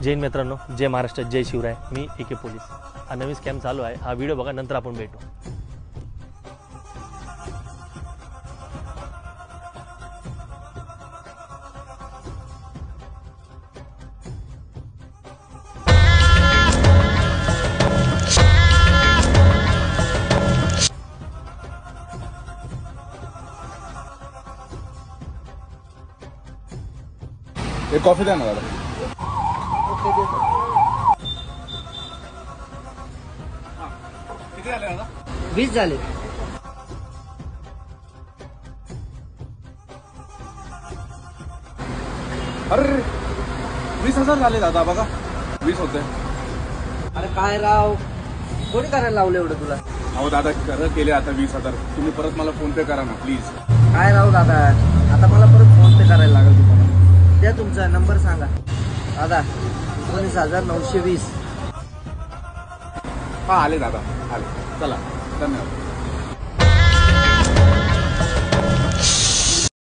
जय हिंद मित्रांनो, जय महाराष्ट्र, जय शिवराय. मी AK police. हा नवीन scam चालू आहे. हा व्हिडिओ बघा, नंतर आपण भेटू. एक कॉफी द्या ना दादा. किती झाले दादा? 20 झाले. अरे 20,000 झाले दादा. बघा 20 होते. अरे काय राव, कोणी करायला लावलं एवढं तुला? अहो दादा खरं केले आता 20,000. तुम्ही परत मला फोन पे करा ना प्लीज. काय राव दादा, आता मला परत फोन पे करायला लागेल तुम्हाला. द्या तुमचा नंबर सांगा. दादा 19,920. हा आले दादा, आले. चला धन्यवाद.